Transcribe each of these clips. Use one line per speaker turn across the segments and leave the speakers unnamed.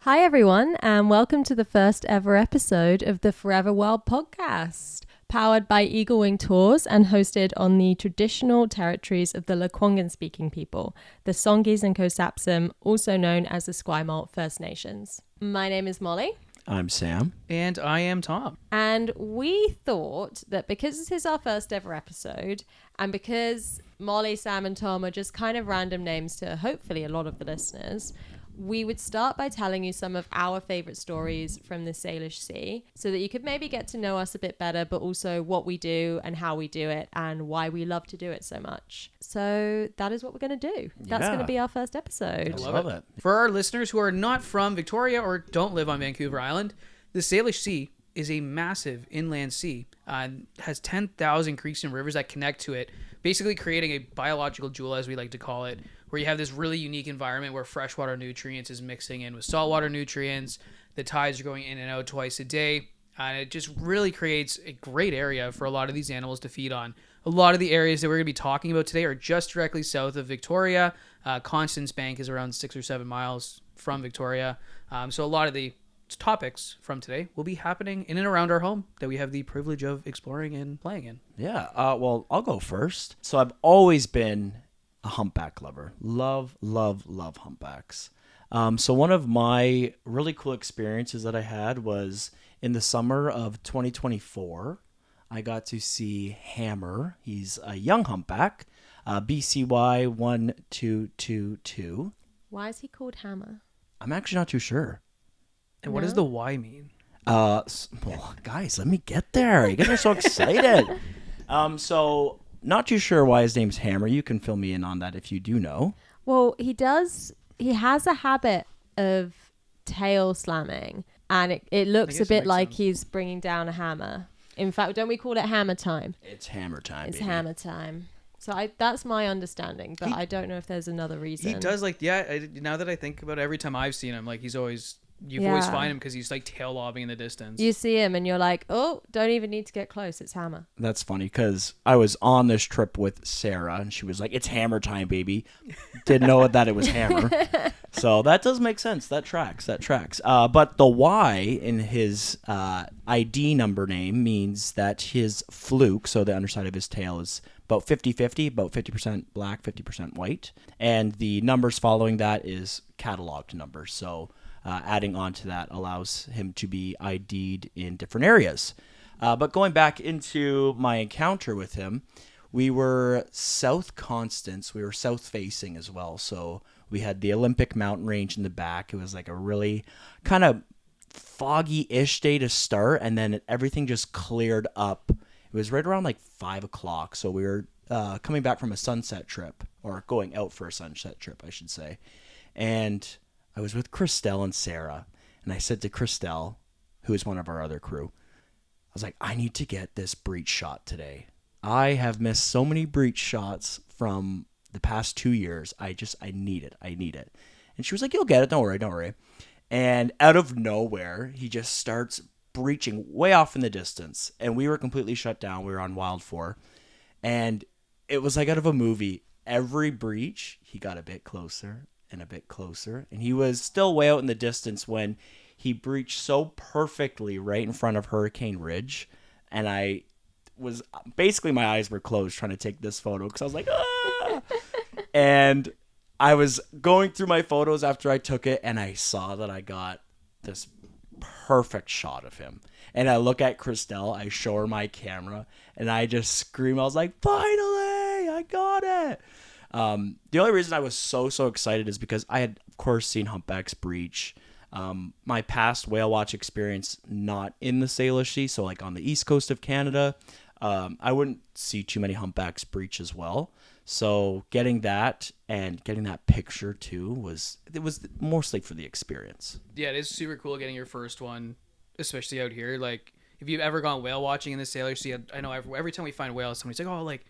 Hi, everyone, and welcome to the first ever episode of the Forever Wild podcast, powered by Eagle Wing Tours and hosted on the traditional territories of the Lekwungen-speaking people, the Songhees and Kosapsim, also known as the Esquimalt First Nations. My name is Molly.
I'm Sam.
And I am Tom.
And we thought that because this is our first ever episode, and because Molly, Sam, and Tom are just kind of random names to hopefully a lot of the listeners, we would start by telling you some of our favorite stories from the Salish Sea so that you could maybe get to know us a bit better, but also what we do and how we do it and why we love to do it so much. So that is what we're going to do. That's going to be our first episode.
I love it.
For our listeners who are not from Victoria or don't live on Vancouver Island, the Salish Sea is a massive inland sea. Has 10,000 creeks and rivers that connect to it, basically creating a biological jewel, as we like to call it, where you have this really unique environment where freshwater nutrients is mixing in with saltwater nutrients. The tides are going in and out twice a day. And it just really creates a great area for a lot of these animals to feed on. A lot of the areas that we're going to be talking about today are just directly south of Victoria. Constance Bank is around 6 or 7 miles from Victoria. So a lot of the topics from today will be happening in and around our home that we have the privilege of exploring and playing in.
Yeah. Well, I'll go first. So I've always been a humpback lover. Love humpbacks. So one of my really cool experiences that I had was in the summer of 2024. I got to see Hammer. He's a young humpback, BCY 1222.
Why is he called Hammer?
I'm actually not too sure.
And what does the Y mean?
Well, guys, let me get there. You guys are so excited. So not too sure why his name's Hammer. You can fill me in on that if you do know.
Well, he has a habit of tail slamming, and it looks a bit like he's bringing down a hammer. In fact, don't we call it hammer time?
It's hammer time,
It's
baby.
hammer time. So that's my understanding, but I don't know if there's another reason.
He does now that I think about it, every time I've seen him, like you've always find him because he's like tail lobbing in the distance.
You see him and you're like, oh, don't even need to get close. It's Hammer.
That's funny because I was on this trip with Sarah and she was like, it's hammer time, baby. Didn't know that it was Hammer. So that does make sense. That tracks. But the Y in his ID number name means that his fluke, so the underside of his tail, is about 50-50, about 50% black, 50% white. And the numbers following that is cataloged numbers. So adding on to that allows him to be ID'd in different areas. But going back into my encounter with him, we were South Constance. We were south facing as well. So we had the Olympic mountain range in the back. It was like a really kind of foggy-ish day to start, and then everything just cleared up. It was right around like 5 o'clock. So we were coming back from a sunset trip, or going out for a sunset trip, I should say. And I was with Christelle and Sarah, and I said to Christelle, who is one of our other crew, I was like, I need to get this breach shot today. I have missed so many breach shots from the past 2 years. I need it. And she was like, you'll get it. Don't worry. And out of nowhere, he just starts breaching way off in the distance. And we were completely shut down. We were on Wild 4. And it was like out of a movie. Every breach, he got a bit closer and a bit closer. And he was still way out in the distance when he breached so perfectly right in front of Hurricane Ridge. And I was basically, my eyes were closed trying to take this photo because I was like, ah! And I was going through my photos after I took it, and I saw that I got this perfect shot of him. And I look at Christelle, I show her my camera, and I just scream. I was like, finally, I got it. The only reason I was so excited is because I had, of course, seen humpbacks breach. My past whale watch experience, not in the Salish Sea, so like on the east coast of Canada, I wouldn't see too many humpbacks breach as well. So getting that and getting that picture too was mostly for the experience.
Yeah, it is super cool getting your first one, especially out here. Like if you've ever gone whale watching in the Salish Sea, I know every time we find whales, somebody's like, oh, like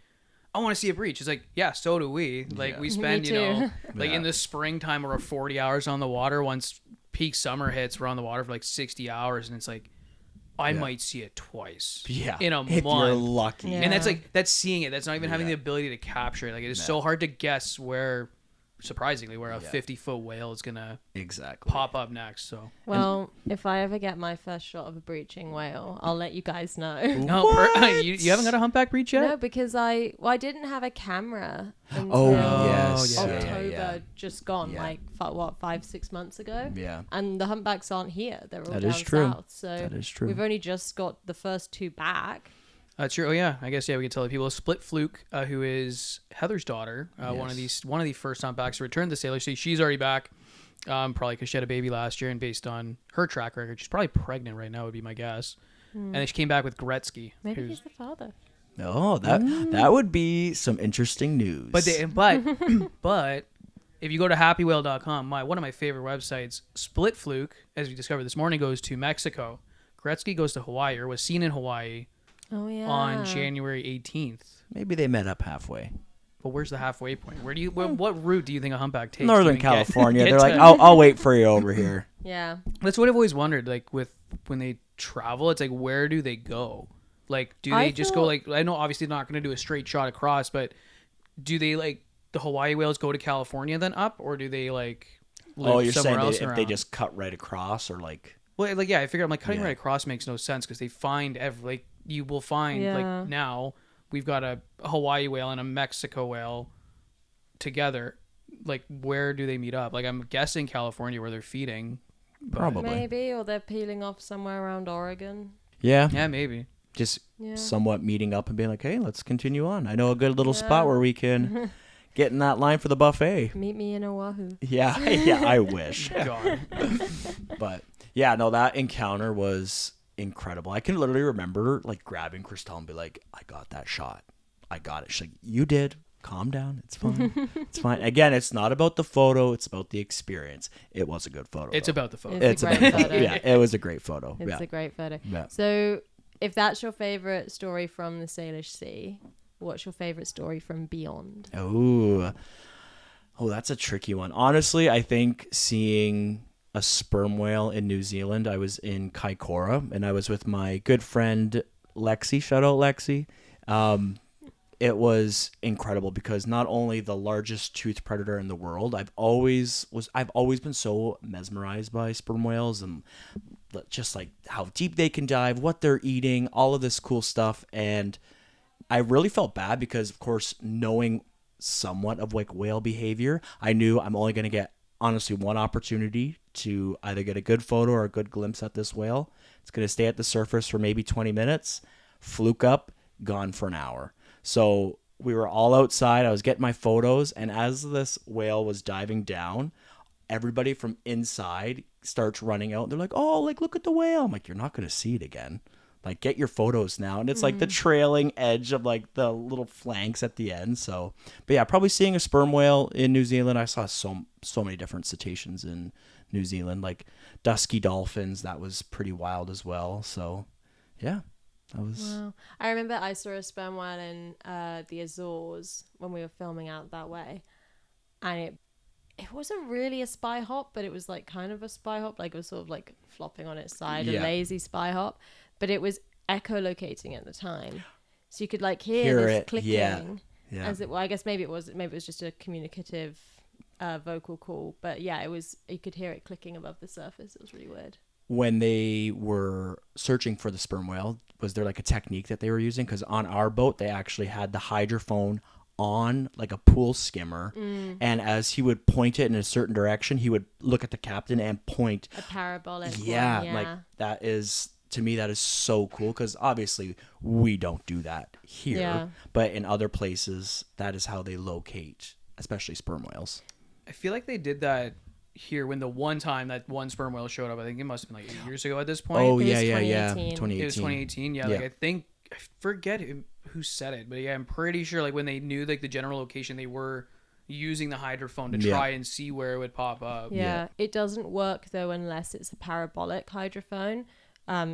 I want to see a breach. It's like, yeah, so do we. Like we spend, in the springtime we're 40 hours on the water. Once peak summer hits, we're on the water for like 60 hours, and it's like, I might see it twice.
Yeah.
In a
if
month.
You're lucky.
Yeah.
And that's seeing it. That's not even having the ability to capture it. Like it is so hard to guess where surprisingly, where a 50-foot whale is gonna
Exactly.
pop up next. So
Well, if I ever get my first shot of a breaching whale, I'll let you guys know.
you haven't got a humpback breach yet?
No, because I didn't have a camera until
Oh, yes.
yeah.
October,
Yeah.
just gone,
Yeah.
like 5-6 months ago.
Yeah.
And the humpbacks aren't here; they're all
That
down
is true.
south. So
That is true.
we've only just got the first 2 back.
True. Oh yeah, I guess we could tell the people. Split Fluke, who is Heather's daughter, one of the first humpbacks to return to the Salish Sea. She's already back, probably because she had a baby last year, and based on her track record, she's probably pregnant right now. Would be my guess. And then she came back with Gretzky.
Maybe he's the father.
Oh, that would be some interesting news.
But but if you go to happywhale.com, one of my favorite websites, Split Fluke, as we discovered this morning, goes to Mexico. Gretzky goes to Hawaii, or was seen in Hawaii.
Oh yeah.
On January 18th.
maybe they met up halfway.
But where's the halfway point? What route do you think a humpback takes?
Northern
to even
California.
get
They're like,
to-
I'll wait for you over here.
Yeah.
That's what I've always wondered. Like when they travel, it's like, where do they go? Like, do they just go like? I know obviously they're not going to do a straight shot across, but do they like the Hawaii whales go to California then up, or do they like? Live
You're
somewhere
saying
else
if they
around?
just cut right across, or like?
Well, like I figure I'm like cutting
Yeah.
right across makes no sense because they find you will find
Yeah.
like now we've got a Hawaii whale and a Mexico whale together. Like where do they meet up? Like I'm guessing California where they're feeding. But-
Probably.
Maybe, or they're peeling off somewhere around Oregon.
Yeah.
Yeah, maybe.
Just
Yeah.
somewhat meeting up and being like, hey, let's continue on. I know a good little
Yeah.
spot where we can get in that line for the buffet.
Meet me in Oahu.
Yeah, yeah, I wish.
God.
But yeah, no, that encounter was incredible. I can literally remember like grabbing Christelle and be like, I got that shot. I got it. She's like, you did. Calm down. It's fine. It's fine. Again, it's not about the photo. It's about the experience. It was a good photo.
It's
though.
about the photo.
It's a
about
great
the
photo.
Yeah, it was a great photo.
It's
yeah.
a great photo.
Yeah.
So, if that's your favorite story from the Salish Sea, what's your favorite story from beyond?
Oh, that's a tricky one. Honestly, I think seeing a sperm whale in New Zealand. I was in Kaikoura, and I was with my good friend Lexi. Shout out Lexi. It was incredible because not only the largest toothed predator in the world, I've always been so mesmerized by sperm whales and just like how deep they can dive, what they're eating, all of this cool stuff. And I really felt bad because, of course, knowing somewhat of like whale behavior, I knew I'm only going to get honestly one opportunity to either get a good photo or a good glimpse at this whale. It's going to stay at the surface for maybe 20 minutes, fluke up, gone for an hour. So we were all outside. I was getting my photos, and as this whale was diving down, everybody from inside starts running out. They're like, oh, like, look at the whale. I'm like, you're not going to see it again. Like, get your photos now. And it's like the trailing edge of like the little flanks at the end. So, but yeah, probably seeing a sperm whale in New Zealand. I saw so many different cetaceans in New Zealand, like dusky dolphins. That was pretty wild as well. So, yeah. That was...
Wow. I remember I saw a sperm whale in the Azores when we were filming out that way. And it wasn't really a spy hop, but it was like kind of a spy hop. Like it was sort of like flopping on its side, a lazy spy hop. But it was echolocating at the time. So you could like hear this
it.
clicking.
Yeah.
As it, well, I guess maybe it was just a communicative vocal call. But yeah, you could hear it clicking above the surface. It was really weird.
When they were searching for the sperm whale, was there like a technique that they were using? Because on our boat, they actually had the hydrophone on like a pool skimmer. And as he would point it in a certain direction, he would look at the captain and point.
A parabolic one,
Like that is, to me, that is so cool. Because obviously we don't do that here.
Yeah.
But in other places, that is how they locate, especially sperm whales.
I feel like they did that here when the one time that one sperm whale showed up. I think it must have been like 8 years ago at this point.
Oh,
It was
yeah.
2018.
It was 2018. Yeah, like I think I forget who said it, but yeah, I'm pretty sure like when they knew like the general location, they were using the hydrophone to try and see where it would pop up.
Yeah, it doesn't work though unless it's a parabolic hydrophone.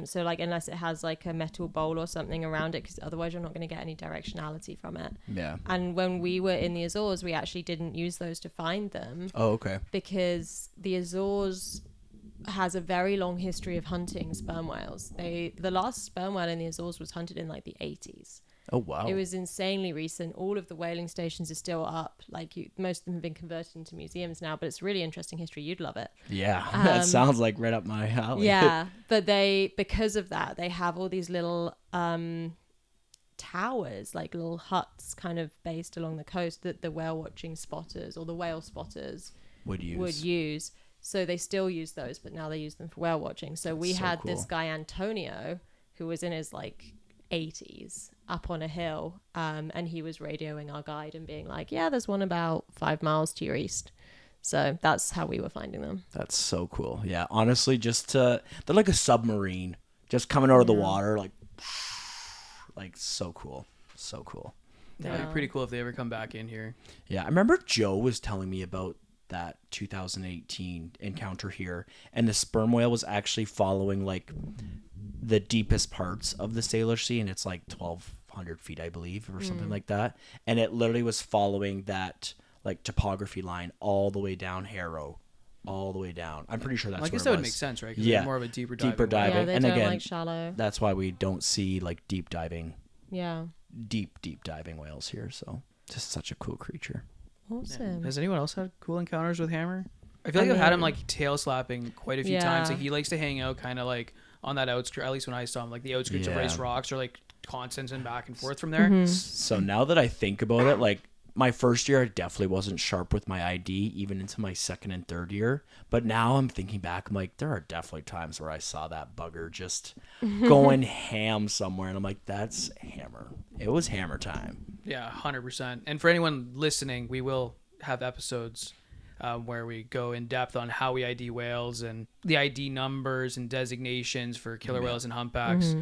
So like unless it has like a metal bowl or something around it, because otherwise you're not going to get any directionality from it.
Yeah.
And when we were in the Azores, we actually didn't use those to find them
Oh, okay.
because the Azores has a very long history of hunting sperm whales. The last sperm whale in the Azores was hunted in like the 80s.
Oh, wow.
It was insanely recent. All of the whaling stations are still up. Like most of them have been converted into museums now, but it's really interesting history. You'd love it.
Yeah, that sounds like right up my alley.
Yeah, but because of that, they have all these little towers, like little huts kind of based along the coast that the whale watching spotters or the whale spotters would use. So they still use those, but now they use them for whale watching. So we had this guy Antonio who was in his like 80s up on a hill, and he was radioing our guide and being like, yeah, there's one about 5 miles to your east. So that's how we were finding them.
That's so cool. Yeah, honestly, they're like a submarine just coming out of the water, like so cool. So cool.
Yeah, it'd be pretty cool if they ever come back in here.
Yeah, I remember Joe was telling me about that 2018 encounter here, and the sperm whale was actually following like the deepest parts of the Salish Sea, and it's like 1,200 feet, I believe, or something like that. And it literally was following that like topography line all the way down Harrow, all the way down. I'm pretty sure that's
I guess
where
that
it
would
was.
make sense, right? 'Cause
Yeah,
they're more of a deeper
diving.
Yeah, they
and
don't
again,
like shallow.
that's why we don't see like deep diving
Yeah.
deep diving whales here. So just such a cool creature.
Awesome.
Has anyone else had cool encounters with Hammer? I feel like I've had him like tail slapping quite a few times. Like he likes to hang out kind of like on that outskirts, at least when I saw him, like the outskirts of Rice Rocks or like Constance and back and forth from there.
So now that I think about it, like my first year, I definitely wasn't sharp with my ID, even into my second and third year. But now I'm thinking back, I'm like, there are definitely times where I saw that bugger just going ham somewhere. And I'm like, that's Hammer. It was Hammer time.
Yeah, 100%. And for anyone listening, we will have episodes where we go in depth on how we ID whales and the ID numbers and designations for killer whales and humpbacks.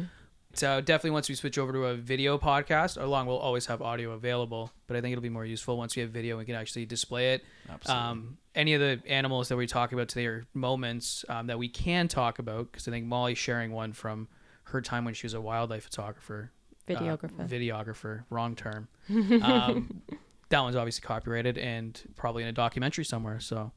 So definitely once we switch over to a video podcast, along we'll always have audio available, but I think it'll be more useful once we have video, we can actually display it.
Absolutely.
Any of the animals that we talk about today are moments that we can talk about, because I think Molly's sharing one from her time when she was a wildlife photographer. Videographer, wrong term. That one's obviously copyrighted and probably in a documentary somewhere, so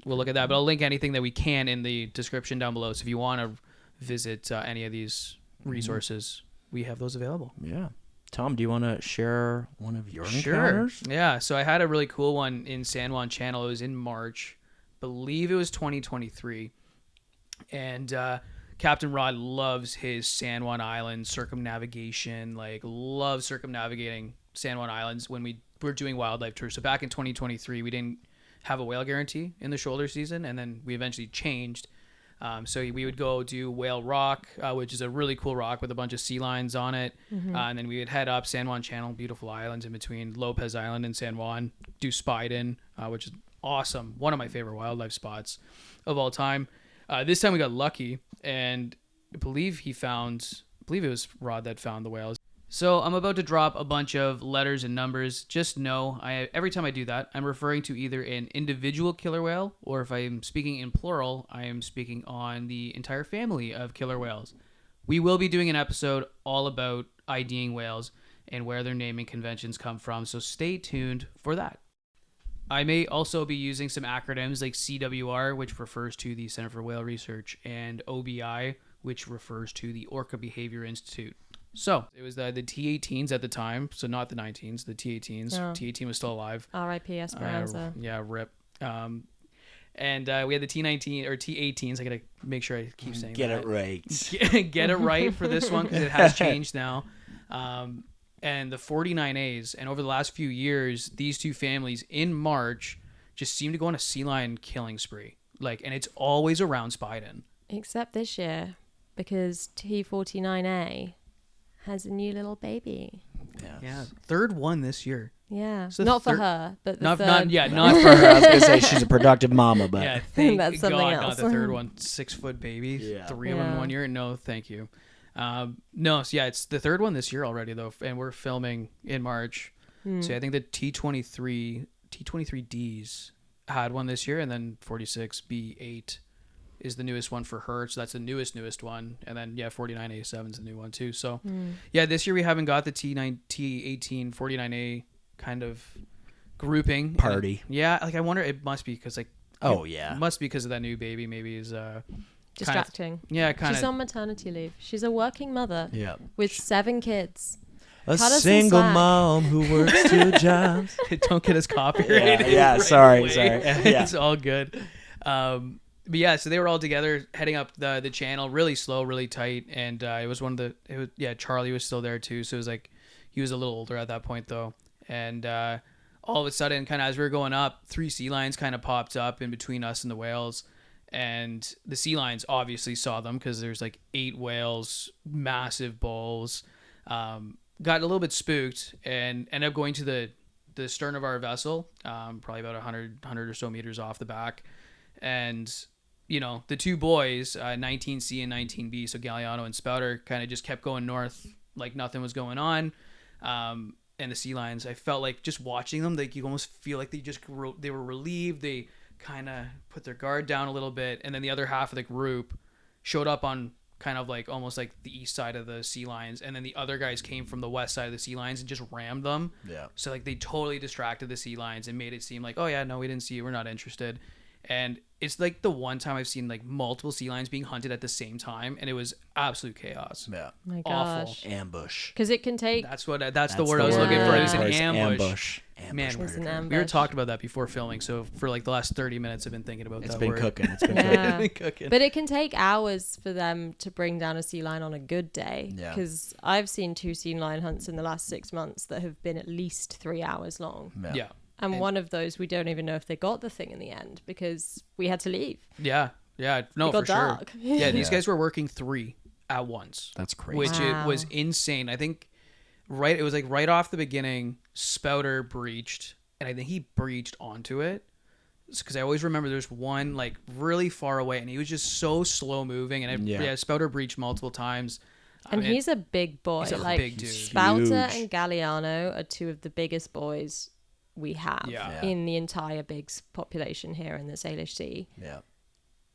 we'll look at that. But I'll link anything that we can in the description down below, so if you want to visit any of these resources, we have those available.
Yeah. Tom, do you want to share one of your encounters?
Yeah, so I had a really cool one in San Juan Channel. It was in March, believe it was 2023, and Captain Rod loves his San Juan Island circumnavigation, like loves circumnavigating San Juan Islands when we were doing wildlife tours. So back in 2023, we didn't have a whale guarantee in the shoulder season, and then we eventually changed. So we would go do Whale Rock, which is a really cool rock with a bunch of sea lions on it. And then we would head up San Juan Channel, beautiful islands in between Lopez Island and San Juan, do Spiden, which is awesome. One of my favorite wildlife spots of all time. This time we got lucky, and I believe it was Rod that found the whales. So I'm about to drop a bunch of letters and numbers. Just know, every time I do that, I'm referring to either an individual killer whale, or if I'm speaking in plural, I am speaking on the entire family of killer whales. We will be doing an episode all about IDing whales and where their naming conventions come from, so stay tuned for that. I may also be using some acronyms like CWR, which refers to the Center for Whale Research, and OBI, which refers to the Orca Behavior Institute. So it was the T-18s at the time, so not the 19s, the T-18s.
Oh.
T-18 was still alive.
R.I.P. Esperanza.
Yeah, rip. And we had the T-19 or T-18s. I gotta make sure I keep saying
Get
that.
it right.
Get it right for this one, because it has changed now. And the 49As, and over the last few years, these two families in March just seem to go on a sea lion killing spree. And it's always around Spiden.
Except this year, because T49A has a new little baby.
Yeah, third one this year.
Yeah,
So
not for her, but the
Not
third.
not for her.
I was gonna say she's a productive mama, but
Yeah, thank
That's something
God,
else.
not the third one. 6-foot baby,
Yeah.
3 of them in
Yeah.
1 year. No, thank you. No, so yeah, it's the third one this year already though, and we're filming in March. So I think the T23Ds had one this year, and then 46B8 is the newest one for her. So that's the newest one, and then 49A7 is the new one too. So yeah, this year we haven't got the T18 49A kind of grouping
party.
I wonder, it must be because
yeah.
it must be because of that new baby. Maybe is
Distracting.
kind
She's
of
on maternity leave. She's a working mother
Yeah.
with 7 kids.
A
Cut us some
single
slack.
mom who works 2 jobs.
Don't get us copyrighted.
Yeah,
right
sorry.
away.
Yeah.
It's all good. But yeah, so they were all together heading up the channel, really slow, really tight, and it was Charlie was still there too, so it was like he was a little older at that point though, and all of a sudden, kind of as we were going up, 3 sea lions kind of popped up in between us and the whales, and the sea lions obviously saw them because there's like 8 whales, massive bulls. Got a little bit spooked and ended up going to the stern of our vessel, probably about 100 or so meters off the back. And, the 2 boys, 19C and 19B, so Galliano and Spouter, kind of just kept going north like nothing was going on. And the sea lions, I felt like just watching them, like you almost feel like they were relieved. They kind of put their guard down a little bit. And then the other half of the group showed up on kind of like almost like the east side of the sea lions, and then the other guys came from the west side of the sea lions and just rammed them.
Yeah.
So like they totally distracted the sea lions and made it seem like, oh yeah, no, we didn't see you, we're not interested. And it's like the one time I've seen like multiple sea lions being hunted at the same time, and it was absolute chaos.
Yeah.
My
Awful.
gosh.
Ambush.
Because it can take.
That's the word I was
the
looking
word.
for. It was
Yeah.
an ambush.
Ambush.
Man,
It's an
we were
ambush.
talking about that before filming, so for like the last 30 minutes I've been thinking about
It's
that
been
word.
cooking. It's been
Yeah.
It's been cooking.
But it can take hours for them to bring down a sea lion on a good day.
Yeah.
Because I've seen 2 sea lion hunts in the last 6 months that have been at least 3 hours long.
cooking.
Yeah.
And one of those, we don't even know if they got the thing in the end because we had to leave.
Yeah. No,
It got
for sure.
dark.
Yeah, these
Yeah.
guys were working 3 at once,
That's crazy.
which
Wow.
it was insane. I think it was like right off the beginning, Spouter breached, and I think he breached onto it. Because I always remember there's one like really far away, and he was just so slow moving, and Spouter breached multiple times.
And he's a big boy.
he's a
like
big dude.
Spouter
Huge.
and Galliano are 2 of the biggest boys we have
Yeah.
in the entire big population here in the Salish Sea.
Yeah.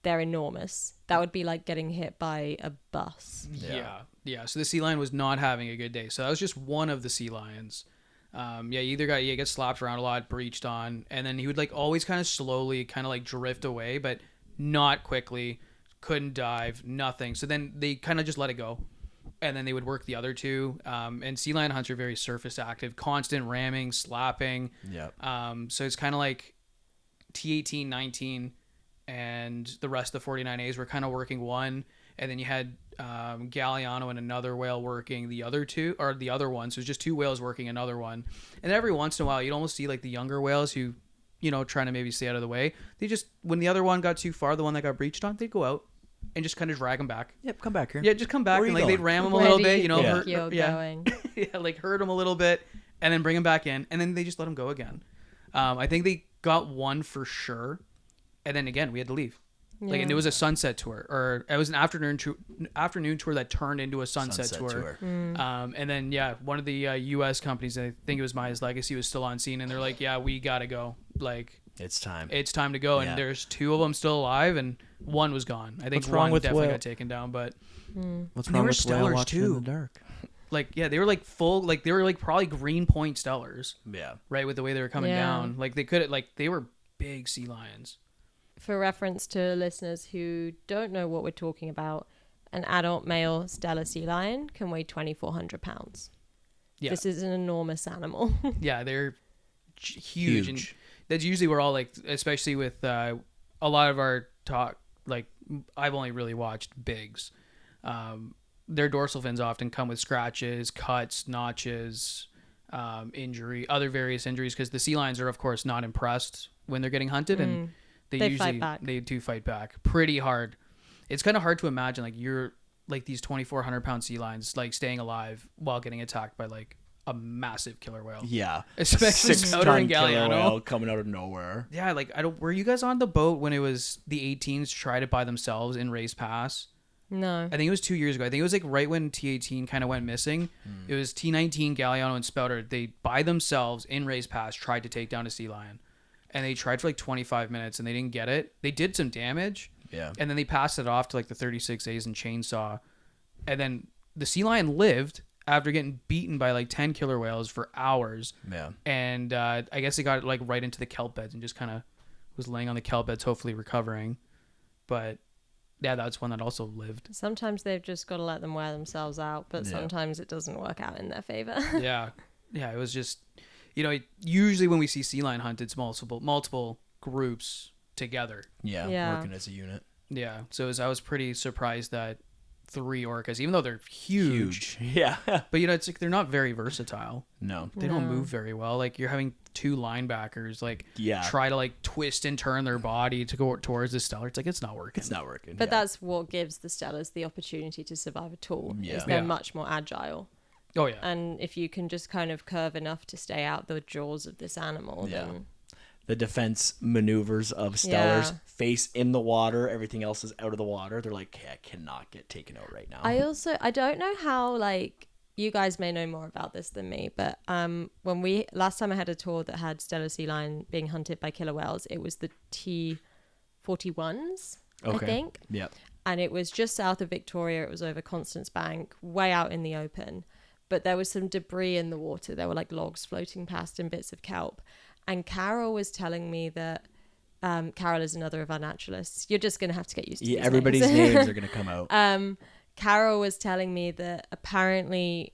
They're enormous. That would be like getting hit by a bus.
Yeah. So the sea lion was not having a good day. So that was just one of the sea lions. He gets slapped around a lot, breached on, and then he would like always kind of slowly kind of like drift away, but not quickly. Couldn't dive, nothing. So then they kind of just let it go. And then they would work the other 2. And sea lion hunts are very surface active, constant ramming, slapping.
Yep.
So it's kind of like T18, 19, and the rest of the 49As were kind of working one. And then you had Galliano and another whale working the other 2, or the other one. So it's just 2 whales working another one. And every once in a while, you'd almost see like the younger whales who, trying to maybe stay out of the way. They just, when the other one got too far, the one that got breached on, they'd go out and just kind of drag them back.
Yep. Come back here.
Yeah, just come back
Where
and
you
like they'd
going?
ram them a
Where
little
do
bit,
you
Yeah.
think you're going?
yeah, like hurt them a little bit, and then bring them back in, and then they just let them go again. I think they got one for sure, and then again we had to leave. Like, and it was a sunset tour, or it was an afternoon tour that turned into a sunset tour. And then one of the U.S. companies, I think it was Maya's Legacy, was still on scene, and they're like, "Yeah, we gotta go. Like,
It's time.
it's time to go."
Yeah.
And there's 2 of them still alive, and one was gone. I think
What's wrong
one
with
definitely
whale?
got taken down, but
What's
they
wrong
were
with whale
stellars,
watching
too.
in the dark?
like, yeah, they were like full, like they were like probably green point stellars,
Yeah.
right, with the way they were coming
Yeah.
down. Like they were big sea lions.
For reference to listeners who don't know what we're talking about, an adult male Steller sea lion can weigh 2,400 pounds.
Yeah.
This is an enormous animal.
Yeah, they're huge. And that's usually where all like, especially with a lot of our talk, like I've only really watched bigs. Their dorsal fins often come with scratches, cuts, notches, other various injuries, because the sea lions are of course not impressed when they're getting hunted, and they
They
usually
fight back.
they do fight back pretty hard. It's kind of hard to imagine like you're like these 2,400-pound sea lions like staying alive while getting attacked by like a massive killer whale.
Yeah.
Especially Spouter and
killer
Galliano.
whale coming out of nowhere.
Yeah, like were you guys on the boat when it was the 18s tried it by themselves in Race Pass?
No.
I think it was 2 years ago. I think it was like right when T18 kind of went missing. It was T19, Galliano, and Spouter. They by themselves in Race Pass tried to take down a sea lion, and they tried for like 25 minutes and they didn't get it. They did some damage,
Yeah.
and then they passed it off to like the 36As and chainsaw, and then the sea lion lived after getting beaten by like 10 killer whales for hours.
Yeah.
And I guess it got like right into the kelp beds and just kind of was laying on the kelp beds, hopefully recovering. But that's one that also lived.
Sometimes they've just got to let them wear themselves out, but sometimes it doesn't work out in their favor.
Yeah. It was just, usually when we see sea lion hunt, it's multiple groups together.
Yeah.
Working as a unit.
Yeah. So I was pretty surprised that 3 orcas, even though they're huge.
Yeah.
But it's like they're not very versatile.
No.
They don't move very well. Like you're having 2 linebackers try to like twist and turn their body to go towards the Stellar. It's like it's not working.
But that's what gives the Stellars the opportunity to survive at all.
Yeah.
Is they're much more agile.
Oh yeah.
And if you can just kind of curve enough to stay out the jaws of this animal, then
the defense maneuvers of Stellars, face in the water, everything else is out of the water. They're like, okay, I cannot get taken out right now.
I don't know how, like, you guys may know more about this than me, but last time I had a tour that had Stellar sea lion being hunted by killer whales, it was the T41s, I think.
Yeah.
And it was just south of Victoria. It was over Constance Bank, way out in the open. But there was some debris in the water. There were like logs floating past and bits of kelp. And Carol was telling me that Carol is another of our naturalists. You're just going to have to get used to these
everybody's names are going to come out.
Carol was telling me that apparently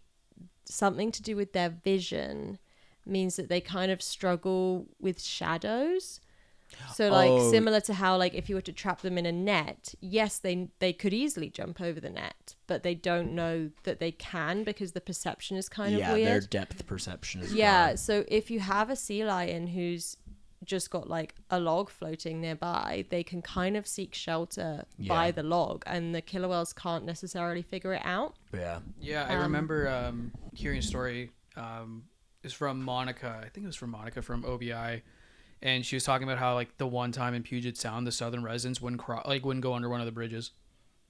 something to do with their vision means that they kind of struggle with shadows. So like similar to how like if you were to trap them in a net, yes, they could easily jump over the net, but they don't know that they can because the perception is kind of weird.
Yeah, their depth perception is
gone. So if you have a sea lion who's just got like a log floating nearby, they can kind of seek shelter by the log, and the killer whales can't necessarily figure it out.
Yeah, I remember hearing a story. It's from Monica. I think it was from Monica from OBI. And she was talking about how like the one time in Puget Sound, the southern residents wouldn't go under one of the bridges,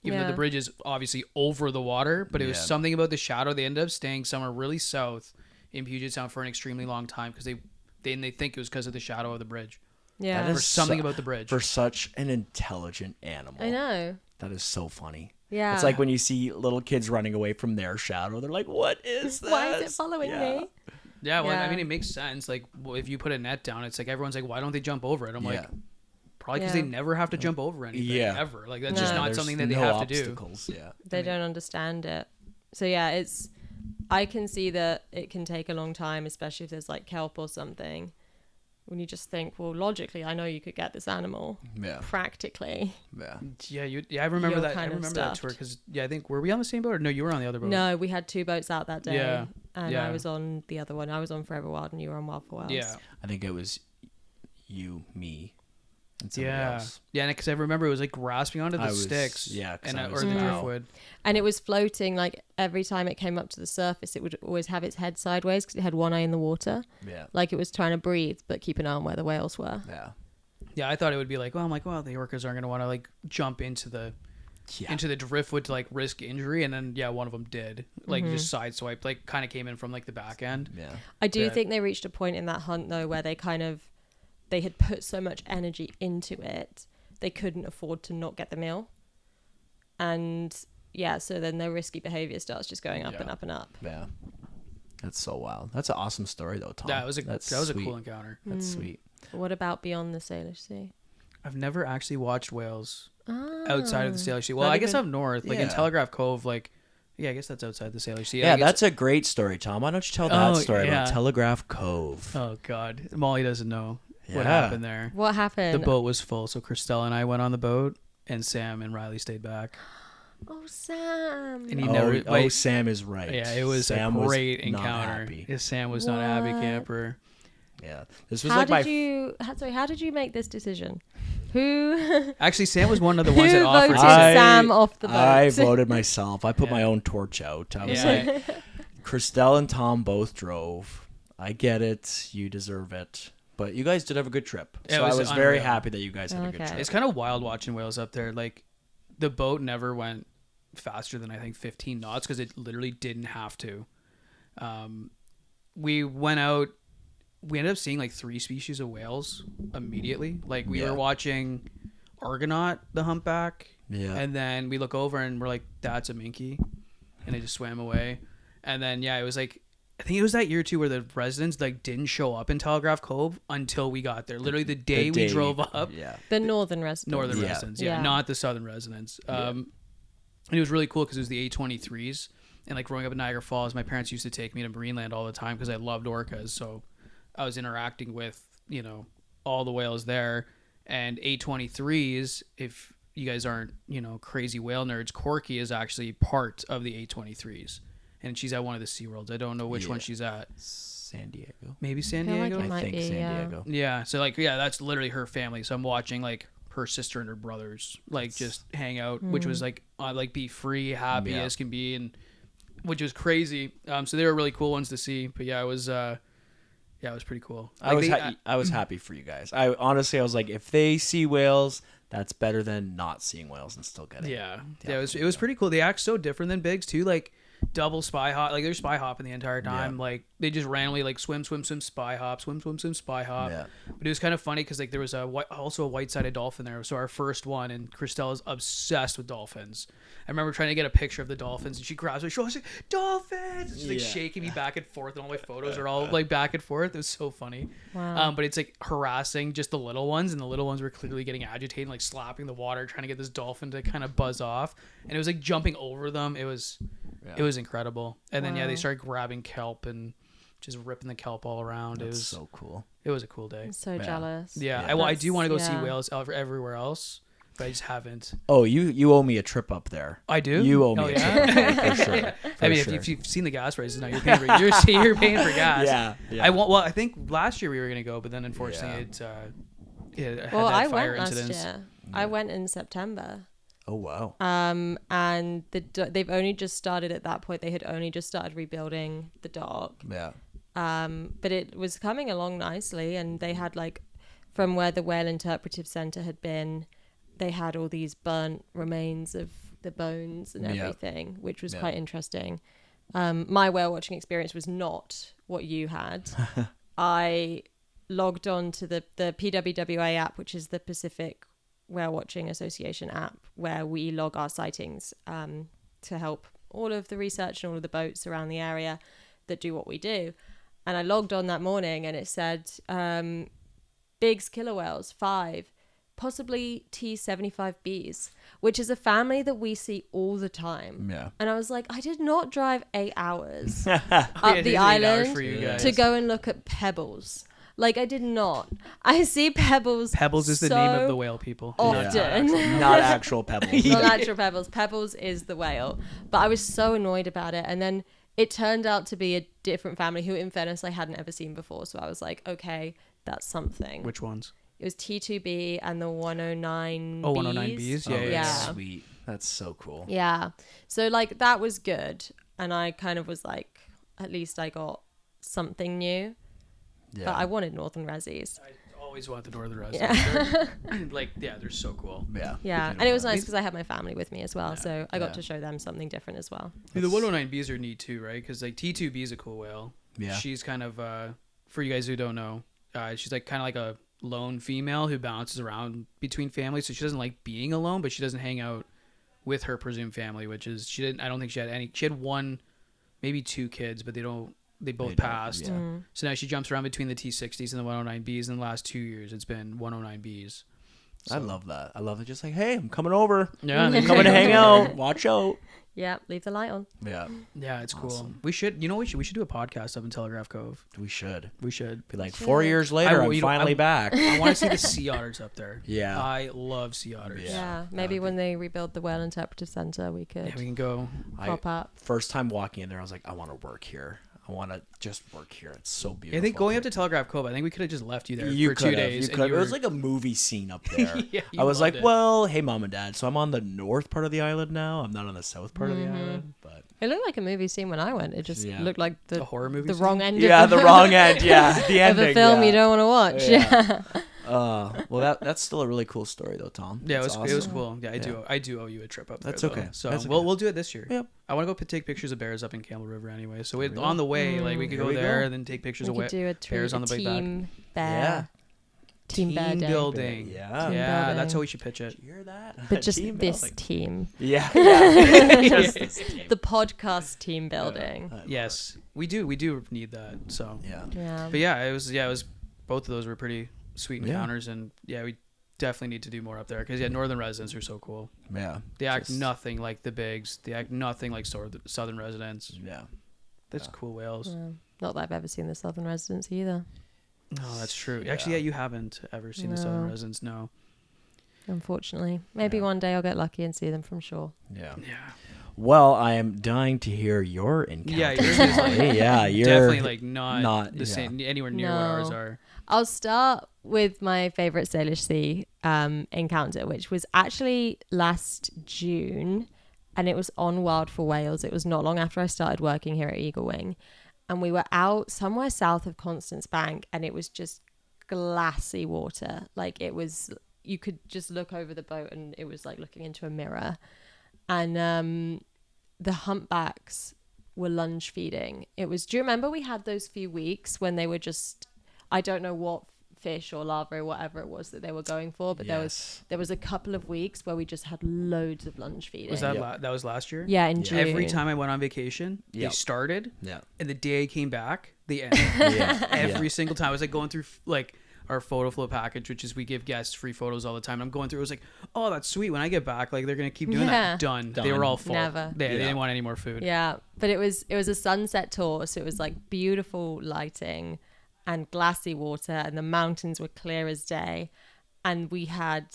even though the bridge is obviously over the water. But it was something about the shadow. They ended up staying somewhere really south in Puget Sound for an extremely long time because they think it was because of the shadow of the bridge.
Yeah,
or something about the bridge.
For such an intelligent animal,
I know.
That is so funny.
Yeah,
it's like when you see little kids running away from their shadow. They're like, "What is this?
Why is it following me?"
Yeah, well, I mean, it makes sense. Like, if you put a net down, it's like everyone's like, why don't they jump over it? I'm like, probably because they never have to jump over anything ever. Like, that's just not something that they have to do.
Yeah,
they don't understand it. So yeah, I can see that it can take a long time, especially if there's like kelp or something. When you just think, well, logically, I know you could get this animal.
Yeah.
Practically.
Yeah. I remember that. I remember that tour because I think were we on the same boat or no? You were on the other boat.
No, we had 2 boats out that day.
Yeah.
And I was on the other one. I was on Forever Wild, and you were on Wild for Whales.
Yeah.
I think it was you, me, and somebody else.
Yeah, because I remember it was like grasping onto the sticks.
Yeah,
or the driftwood.
And it was floating, like every time it came up to the surface, it would always have its head sideways because it had one eye in the water.
Yeah.
Like it was trying to breathe, but keep an eye on where the whales were.
Yeah.
Yeah, I thought it would be like, well, the orcas aren't going to want to like jump into the driftwood to like risk injury, and then one of them did like just sideswiped, like kind of came in from like the back end.
Yeah.
I do think they reached a point in that hunt though where they had put so much energy into it, they couldn't afford to not get the meal. And so then their risky behavior starts just going up and up and up.
Yeah. That's so wild. That's an awesome story though, Tom.
That was a cool encounter.
That's sweet.
What about beyond the Salish Sea?
I've never actually watched whales outside of the Salish Sea. Well, I guess up north, like in Telegraph Cove, like I guess that's outside the Salish Sea.
Yeah, that's a great story, Tom. Why don't you tell that story about Telegraph Cove?
Oh God, Molly doesn't know what happened there.
What happened?
The boat was full, so Christelle and I went on the boat, and Sam and Riley stayed back.
Oh, Sam.
And he
Sam is right.
Yeah, it was a great encounter. Sam was not a happy camper.
Yeah, this was
how did you make this decision? Who?
Actually, Sam was one of the ones that offered
Sam off the boat.
I voted myself. I put my own torch out. I was like, Christelle and Tom both drove. I get it. You deserve it. But you guys did have a good trip. So I was very happy that you guys had a good trip.
It's kind of wild watching whales up there. Like, the boat never went faster than I think 15 knots because it literally didn't have to. We went out. We ended up seeing like 3 species of whales immediately. Like we were watching Argonaut, the humpback, and then we look over and we're like, "That's a minke," and they just swam away. And then it was like I think it was that year too where the residents like didn't show up in Telegraph Cove until we got there. Literally the day we drove up.
Yeah.
The northern residents.
Northern
Yeah.
residents,
Yeah.
not the southern residents. And it was really cool because it was the A23s. And like growing up in Niagara Falls, my parents used to take me to Marineland all the time because I loved orcas. So I was interacting with, all the whales there. And A23s, if you guys aren't, crazy whale nerds, Corky is actually part of the A23s. And she's at one of the SeaWorlds. I don't know which one she's at.
San Diego.
Maybe San
I feel like
Diego?
it might
think
be,
San
yeah.
Diego.
Yeah. So like, that's literally her family. So I'm watching like her sister and her brothers like just hang out, which was like be free, happy as can be, and which was crazy. So they were really cool ones to see. But yeah, it was pretty cool. Like
I was happy for you guys. I was like, if they see whales, that's better than not seeing whales and still getting.
It was pretty cool. They act so different than bigs too. Like double spy hop, like they're spy hopping the entire time. Like they just randomly like swim, spy hop, swim, spy hop.
Yeah.
But it was kind of funny because like there was also a white-sided dolphin there. So our first one, and Christelle's obsessed with dolphins. I remember trying to get a picture of the dolphins, and she grabs my shoulder, she's like, dolphins! And she's like shaking me back and forth, and all my photos are all like back and forth. It was so funny.
Wow.
But it's like harassing just the little ones, and the little ones were clearly getting agitated, like slapping the water, trying to get this dolphin to kind of buzz off. And it was like jumping over them. It was incredible. And then they started grabbing kelp and just ripping the kelp all around.
That's
it was
so cool.
It was a cool day.
I'm so jealous.
Yeah. I do want to go see whales everywhere else, but I just haven't.
Oh, you owe me a trip up there.
I do.
You owe me a trip up there, for sure.
I mean, if you've seen the gas prices now, you're paying for you're paying for gas.
Yeah.
I think last year we were gonna go, but then unfortunately it had that fire
went
incident.
last year. I went in September.
Oh wow.
And they've only just started at that point. They had only just started rebuilding the dock.
Yeah.
But it was coming along nicely, and they had like, from where the Whale Interpretive Center had been, they had all these burnt remains of the bones and everything, which was quite interesting. My whale watching experience was not what you had. I logged on to the PWWA app, which is the Pacific Whale Watching Association app, where we log our sightings to help all of the research and all of the boats around the area that do what we do. And I logged on that morning, and it said Biggs killer whales 5, possibly T75Bs, which is a family that we see all the time.
Yeah.
And I was like, I did not drive 8 hours
Yeah,
up
it
the
is 8 hours
island
for you guys.
to go and look at pebbles. Like, I did not. I see pebbles.
Pebbles is the
so
name of the whale, people.
often.
Not actual pebbles.
Not actual pebbles. Pebbles is the whale. But I was so annoyed about it. And then it turned out to be a different family who, in fairness, I hadn't ever seen before. So I was like, okay, that's something.
Which ones?
It was T2B and the 109Bs.
Oh, 109Bs? Yeah,
yeah.
Sweet. That's so cool.
Yeah. So, like, that was good. And I kind of was like, at least I got something new.
Yeah.
But I wanted Northern Resis.
I always want the Northern Residents. They're so cool.
Yeah.
Yeah. And it was nice because I had my family with me as well. So I got
Yeah.
to show them something different as well.
The 109Bs are neat too, right? Because like T2B is a cool whale.
Yeah.
She's kind of, for you guys who don't know, she's like kind of like a lone female who bounces around between families. So she doesn't like being alone, but she doesn't hang out with her presumed family, which is I don't think she had any. She had 1, maybe 2 kids, but they both passed.
Yeah.
So now she jumps around between the T60s and the 109Bs. In the last 2 years, it's been 109Bs.
I love that. I love it. Just like, hey, I'm coming over.
Yeah,
I'm coming to hang out. Watch out.
Yeah. Leave the light on.
Yeah.
Yeah, it's cool.
Awesome.
We should do a podcast up in Telegraph Cove.
We should.
We should.
Be like 4 years later, I'm finally back.
I want to see the sea otters up there.
Yeah.
I love sea otters.
Yeah. Maybe when they rebuild the Whale Interpretive Center, we could
Yeah, we can go.
pop up.
First time walking in there, I was like, I want to work here. I want to just work here. It's so beautiful.
I think going up to Telegraph Cove, I think we could have just left you there
you
for 2
could've,
days.
You
and
could.
you
It was
were-
like a movie scene up there.
Yeah,
I was like,
loved it.
well, hey, mom and dad. So I'm on the north part of the island now. I'm not on the south part of the island. But
It looked like a movie scene when I went. It just
Yeah.
looked like
a horror movie.
the
scene?
wrong end
yeah,
of
the wrong end. Yeah, the
of
ending.
a film
yeah.
you don't want to watch.
Yeah.
Yeah.
Well, that's still a really cool story, though, Tom.
Yeah, it was
Awesome.
cool. Yeah, I do owe you a trip up there.
That's
though.
okay.
So
That's okay.
we'll do it this year.
Yep.
I want to go take pictures of bears up in Campbell River anyway. So
we go.
on the way, like we could
Here
go
we
there
go.
and then take pictures
We
of
could do a
bears on the way back.
team bear
Yeah.
Team bear day.
building.
Yeah.
Team
Yeah,
building.
that's how we should pitch it.
Did you hear that?
But just
Team
this
building.
team.
Yeah. yeah. Just this team.
The podcast team building.
Yes, we do need that. So
Yeah.
Yeah.
but yeah, it was both of those were pretty sweet
Yeah.
encounters, and yeah, we definitely need to do more up there because northern residents are so cool.
Yeah.
They act
Just-
nothing like the bigs. They act nothing like southern residents.
Yeah.
That's
Yeah.
cool whales.
Yeah. Not that I've ever seen the southern residents either,
No, that's true.
Yeah.
Actually, yeah, you haven't ever seen the southern
No.
residents. No.
unfortunately. Maybe
Yeah.
one day I'll get lucky and see them from shore.
Yeah.
Yeah.
Well, I am dying to hear your encounter.
Yeah, yours is like
yeah, you're
definitely like not the
yeah.
same anywhere near what ours
No.
are.
I'll start with my favorite Salish Sea encounter, which was actually last June, and it was on Wild for Whales. It was not long after I started working here at Eagle Wing, and we were out somewhere south of Constance Bank, and it was just glassy water. Like it was, you could just look over the boat, and it was like looking into a mirror. And the humpbacks were lunge feeding. It was, do you remember we had those few weeks when they were just, I don't know what fish or larvae or whatever it was that they were going for, but
Yes.
there was a couple of weeks where we just had loads of lunge feeding.
Was that
Yep.
that was last year?
Yeah, in
Yeah.
June.
Every time I went on vacation,
Yep.
they started,
Yeah.
and the day I came back, they ended.
Yeah.
Every single time. I was like going through like our photo flow package, which is we give guests free photos all the time. And I'm going through. I was like, oh, that's sweet. When I get back, like they're gonna keep doing
Yeah.
that. Done. They
Done.
were all full.
Never.
They
Yeah.
didn't want any more food.
Yeah, but it was a sunset tour, so it was like beautiful lighting and glassy water, and the mountains were clear as day, and we had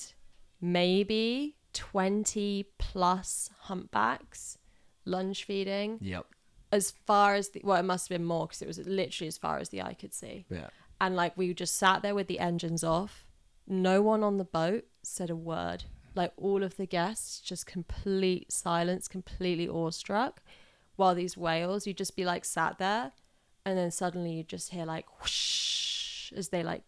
maybe 20 plus humpbacks lunge feeding
Yep.
as far as it must have been more because it was literally as far as the eye could see.
Yeah.
And like we just sat there with the engines off. No one on the boat said a word. Like all of the guests, just complete silence, completely awestruck. While these whales, you'd just be like sat there, and then suddenly you just hear like whoosh as they like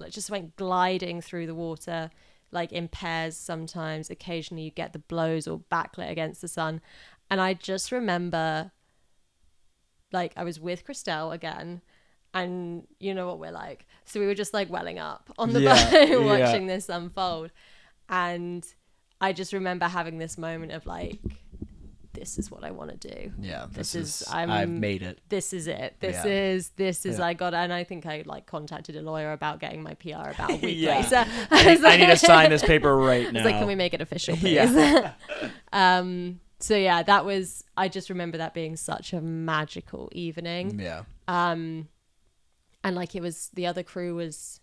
just went gliding through the water, like in pairs sometimes. Occasionally you get the blows or backlit against the sun. And I just remember, like, I was with Christelle again, and you know what we're like. So we were just like welling up on the
Yeah,
boat
yeah.
watching this unfold. And I just remember having this moment of like, this is what I want to do.
Yeah.
This is
I've made it.
This is it. This
Yeah.
is
Yeah.
I got it. And I think I like contacted a lawyer about getting my PR about a week
Yeah.
later.
I need to sign this paper right now.
It's like, can we make it official, please?
Yeah.
So yeah, that was, I just remember that being such a magical evening.
Yeah.
And like it was, the other crew was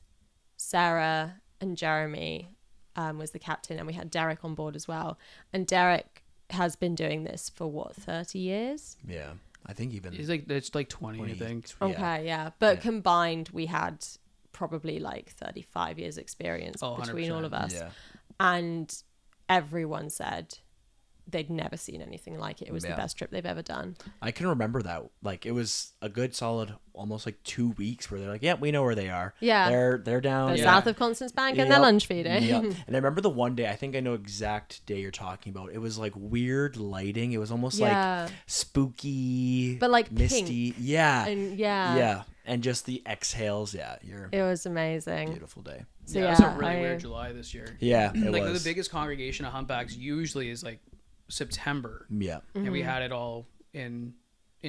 Sarah and Jeremy was the captain, and we had Derek on board as well. And Derek has been doing this for what, 30 years?
Yeah. I think even
It's like 20, I think.
Yeah.
Okay, yeah. But
Yeah.
combined, we had probably like 35 years experience
Oh,
between all of
100%.
us.
Yeah.
And everyone said they'd never seen anything like it. It was
Yeah.
the best trip they've ever done.
I can remember that. Like it was a good solid almost like 2 weeks where they're like, yeah, we know where they are.
Yeah.
They're down.
They're
Yeah.
south of Constance Bank and they're
Yep.
lunge feeding.
Yep. And I remember the one day, I think I know exact day you're talking about. It was like weird lighting. It was almost
Yeah.
like spooky,
But, like,
misty. Yeah.
And yeah.
Yeah. And just the exhales. Yeah. You're
It was amazing.
beautiful day.
So
yeah,
yeah,
it was a really
I-
weird July this year.
Yeah. It
Like
was.
the biggest congregation of humpbacks usually is like September,
Yeah.
and we had it all in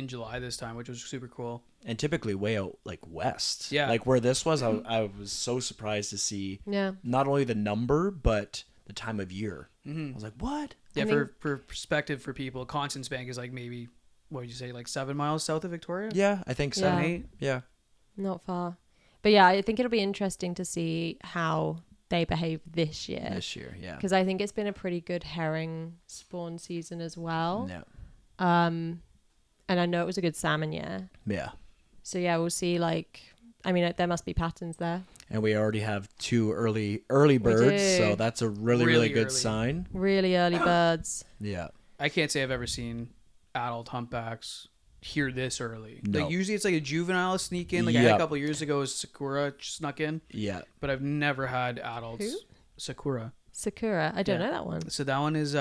July this time, which was super cool.
And typically way out like west.
Yeah.
Like where this was, I was so surprised to see
Yeah.
not only the number, but the time of year. I was like, what?
Yeah,
I
for perspective for people, Constance Bank is like maybe, what would you say, like 7 miles south of Victoria?
Yeah, I think so.
Yeah.
8?
Yeah.
Not far. But yeah, I think it'll be interesting to see how they behave this year.
This year. Yeah.
Because I think it's been a pretty good herring spawn season as well.
Yeah.
And I know it was a good salmon year.
Yeah.
So yeah, we'll see. Like, I mean, there must be patterns there.
And we already have 2 early birds,
do.
so that's a really
Really
good
early.
sign.
Really early birds.
Yeah.
I can't say I've ever seen adult humpbacks here this early.
No.
Like usually it's like a juvenile sneak in. Like I had
Yep.
a couple years ago, Sakura snuck in,
Yeah.
but I've never had adults.
Who?
Sakura.
Sakura. I don't
Yeah.
know that one.
So that one is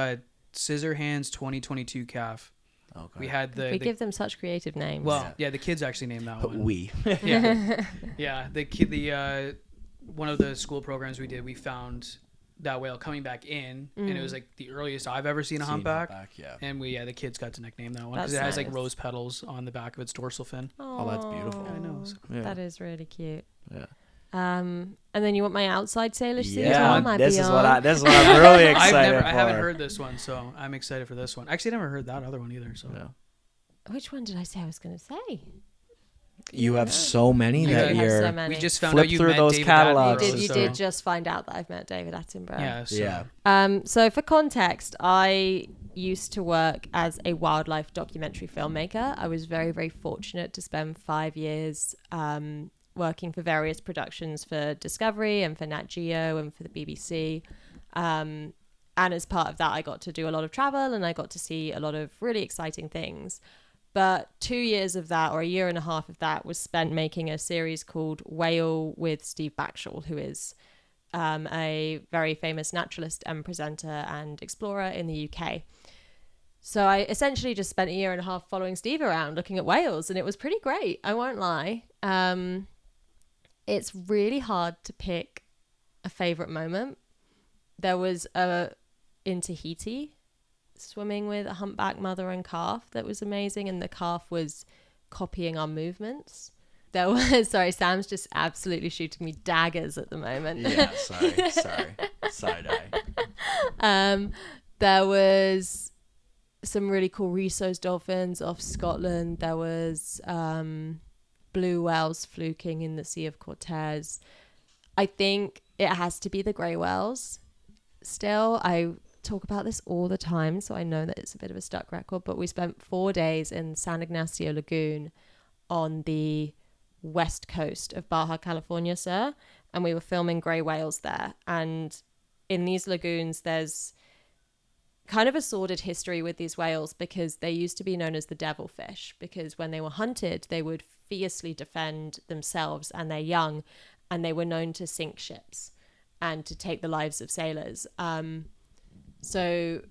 Scissor Hands 2022 calf.
Okay.
We had
We give them such creative names.
well, yeah, the kids actually named that one.
we.
Yeah, yeah. The kid, one of the school programs we did, we found that whale coming back in, and it was like the earliest I've ever seen a humpback.
Yeah.
And the kids got to nickname that one because
That's
it has like
nice.
rose petals on the back of its dorsal fin.
Oh, that's beautiful.
I know. So.
Yeah.
That is really cute.
Yeah.
And then you want my outside Salish Sea as
Yeah,
well? My
this is what
beyond?
this is what I'm really excited for.
I haven't heard this one, so I'm excited for this one. Actually, I never heard that other one either. So
Yeah.
Which one did I say I was going to say?
You have so many
You
that
have
you're.
so many.
we just found
Flip
out you
through
met
those
David
catalogs.
Attenborough,
You
so-
did just find out that I've met David Attenborough.
Yeah. So.
Yeah.
So for context, I used to work as a wildlife documentary filmmaker. I was very, very fortunate to spend 5 years working for various productions for Discovery and for Nat Geo and for the BBC. And as part of that, I got to do a lot of travel and I got to see a lot of really exciting things. But 2 years of that, or a year and a half of that, was spent making a series called Whale with Steve Backshall, who is a very famous naturalist and presenter and explorer in the UK. So I essentially just spent a year and a half following Steve around looking at whales, and it was pretty great. I won't lie. It's really hard to pick a favorite moment. There was in Tahiti, swimming with a humpback mother and calf that was amazing, and the calf was copying our movements. There was sorry, Sam's just absolutely shooting me daggers at the moment.
Yeah. Sorry. Side eye.
There was some really cool Risso's dolphins off Scotland. There was blue whales fluking in the Sea of Cortez. I think it has to be the grey whales. Still, I talk about this all the time, so I know that it's a bit of a stuck record, but we spent 4 days in San Ignacio Lagoon on the west coast of Baja California, sir, and we were filming grey whales there. And in these lagoons, there's kind of a sordid history with these whales because they used to be known as the devilfish, because when they were hunted, they would fiercely defend themselves and their young, and they were known to sink ships and to take the lives of sailors. So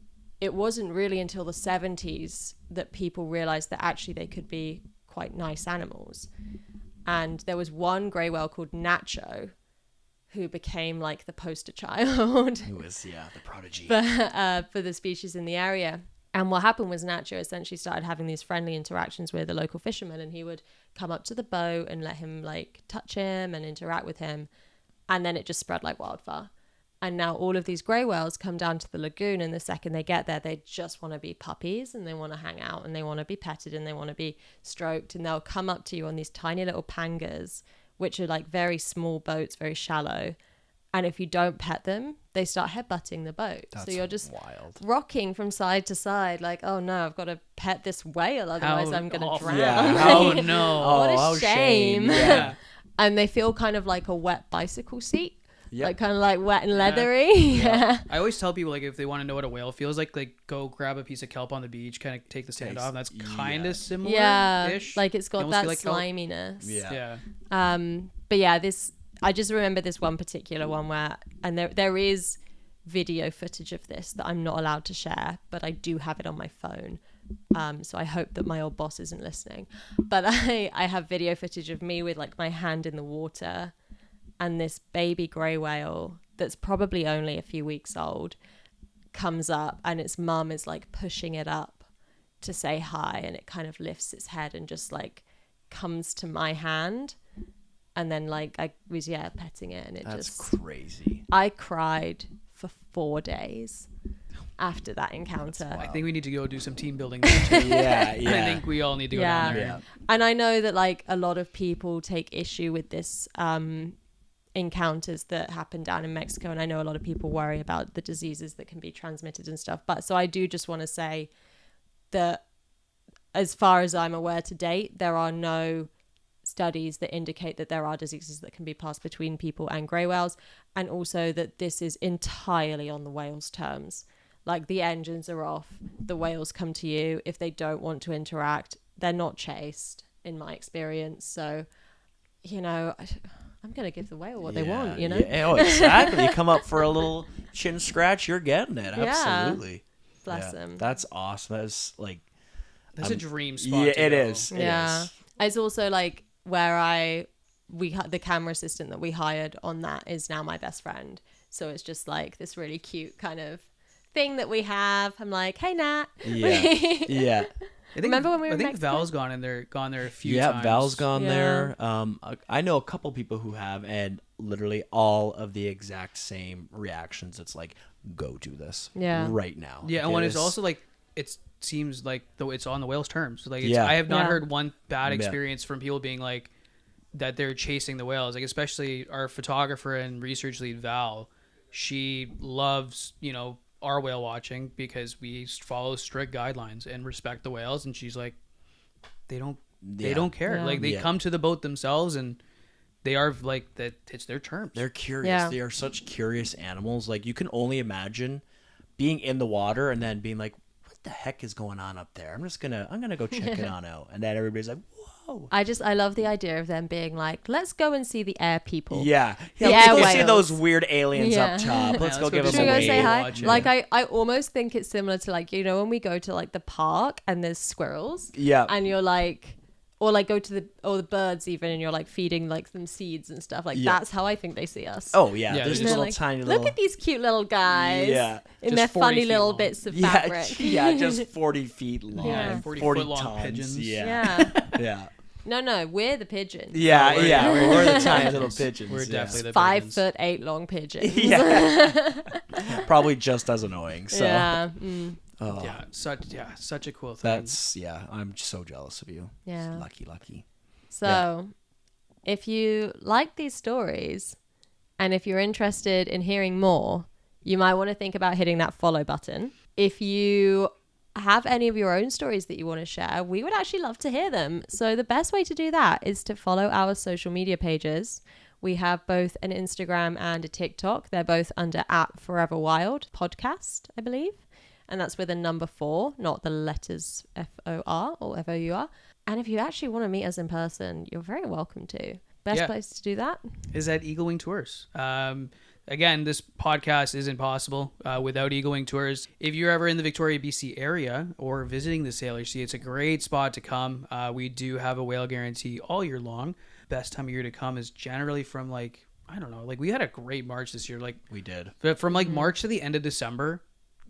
it wasn't really until the 70s that people realized that actually they could be quite nice animals. And there was one grey whale called Nacho who became like the poster child
Who was the prodigy.
for the species in the area. And what happened was Nacho essentially started having these friendly interactions with a local fisherman, and he would come up to the boat and let him like touch him and interact with him. And then it just spread like wildfire. And now all of these grey whales come down to the lagoon, and the second they get there, they just want to be puppies and they want to hang out and they want to be petted and they want to be stroked. And they'll come up to you on these tiny little pangas, which are like very small boats, very shallow. And if you don't pet them, they start headbutting the boat.
That's
so you're just
wild.
rocking from side to side like, oh no, I've got to pet this whale, otherwise I'm going to
awful.
drown.
Yeah.
Oh no.
What a
how
shame.
Yeah.
And they feel kind of like a wet bicycle seat.
Yep.
Like kind of like wet and leathery. Yeah.
I always tell people, like, if they want to know what a whale feels like go grab a piece of kelp on the beach, kind of take the sand
Taste-
off. That's kind
yeah.
of similar.
Yeah. Like it's got that
like kelp.
sliminess.
Yeah.
Yeah.
But yeah, I just remember this one particular one where, and there is video footage of this that I'm not allowed to share, but I do have it on my phone. So I hope that my old boss isn't listening. But I have video footage of me with like my hand in the water, and this baby grey whale that's probably only a few weeks old comes up, and its mum is like pushing it up to say hi, and it kind of lifts its head and just like comes to my hand. And then like I was petting it, and
That's
just
crazy.
I cried for 4 days after that encounter.
I think we need to go do some team building there too.
Yeah.
I think we all need to go down there.
Yeah.
And I know that like a lot of people take issue with this encounters that happen down in Mexico, and I know a lot of people worry about the diseases that can be transmitted and stuff. But so I do just want to say that as far as I'm aware to date, there are no studies that indicate that there are diseases that can be passed between people and grey whales, and also that this is entirely on the whales' terms. Like the engines are off, the whales come to you. If they don't want to interact, they're not chased, in my experience. So, you know, I'm going to give the whale what they want, you know?
Yeah. Oh, exactly. You come up for a little chin scratch, you're getting it.
Yeah.
Absolutely.
Bless them.
That's awesome. That's like...
That's a dream spot.
Yeah,
to
it
go.
is. It
Yeah.
is.
It's also like where I the camera assistant that we hired on that is now my best friend. So it's just like this really cute kind of thing that we have. I'm like, hey, Nat.
Yeah. Yeah.
Remember when we were
I
in
think
Mexico?
Val's gone there a few
Yeah,
times.
Val's gone
Yeah.
there. I know a couple people who have, and literally all of the exact same reactions. It's like, go do this right now.
Yeah, and when it's
Because-
also like, it seems like though it's on the whale's terms. Like, it's,
Yeah.
I have not
Yeah.
heard one bad
Yeah.
experience from people being like that they're chasing the whales. Like, especially our photographer and research lead Val, she loves, you know, our whale watching because we follow strict guidelines and respect the whales. And she's like, they don't care.
Yeah.
Like, they
Yeah.
come to the boat themselves and they are like that. It's their terms.
They're curious.
Yeah.
They are such curious animals. Like, you can only imagine being in the water and then being like, what the heck is going on up there? I'm gonna go check it on out. And then everybody's like, whoa.
I love the idea of them being like, let's go and see the air people.
Yeah.
The
Let's
air
go see
whales.
those weird aliens
Yeah.
up top. Let's
Yeah,
go
let's
give
go
them
Should we
a
go
wave.
say hi?
Watch it.
Like, I almost think it's similar to, like, you know, when we go to like the park and there's squirrels
Yeah.
and you're like, or like go to the birds even, and you're like feeding like them seeds and stuff. Like,
Yeah.
that's how I think they see us.
Oh yeah.
Yeah,
There's
they
And they're
little
like,
tiny
look
little.
at these cute little guys.
Yeah.
In
Just
their
40
funny
feet
little
long.
bits of
Yeah,
fabric.
yeah, just 40 feet long.
Yeah.
40-foot long
tons.
pigeons.
Yeah.
Yeah.
Yeah.
No, we're the pigeons.
Yeah,
we're-
yeah,
we're-
we're the tiny little pigeons.
We're
yeah.
definitely the
5'8" long pigeons.
Yeah. Probably just as annoying. So
Yeah.
oh,
such a cool thing.
that's I'm so jealous of you.
Yeah.
Lucky.
So, if you like these stories and if you're interested in hearing more, you might want to think about hitting that follow button. If you have any of your own stories that you want to share, we would actually love to hear them. So the best way to do that is to follow our social media pages. We have both an Instagram and a TikTok. They're both under @ForeverWild Podcast, I believe. And that's with a number 4, not the letters FOR or FOUR. And if you actually want to meet us in person, you're very welcome to. Best
Yeah.
place to do that?
Is at Eagle Wing Tours. Again, this podcast isn't possible without Eagle Wing Tours. If you're ever in the Victoria, BC area or visiting the Salish Sea, it's a great spot to come. We do have a whale guarantee all year long. Best time of year to come is generally from like, I don't know, like we had a great March this year. Like
We did.
but from like March to the end of December,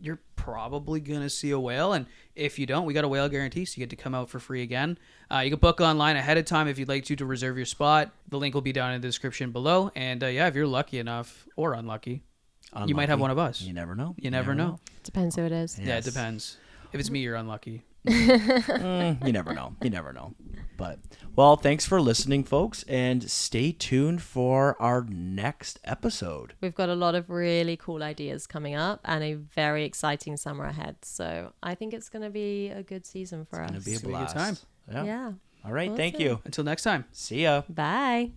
you're probably going to see a whale. And if you don't, we got a whale guarantee, so you get to come out for free again. You can book online ahead of time if you'd like to reserve your spot. The link will be down in the description below. And if you're lucky enough or unlucky, you might have
Unlucky.
one of us.
You never know.
You never know.
Depends who it is.
Yeah, it
Yes.
depends. If it's me, you're unlucky.
You never know. You never know. But, well, thanks for listening, folks, and stay tuned for our next episode.
We've got a lot of really cool ideas coming up and a very exciting summer ahead. So I think it's going to be a good season for us.
It's going to be a
It's gonna be a
blast.
good time.
Yeah.
Yeah.
All right. Thank
Awesome.
you.
Until next time.
See ya.
Bye.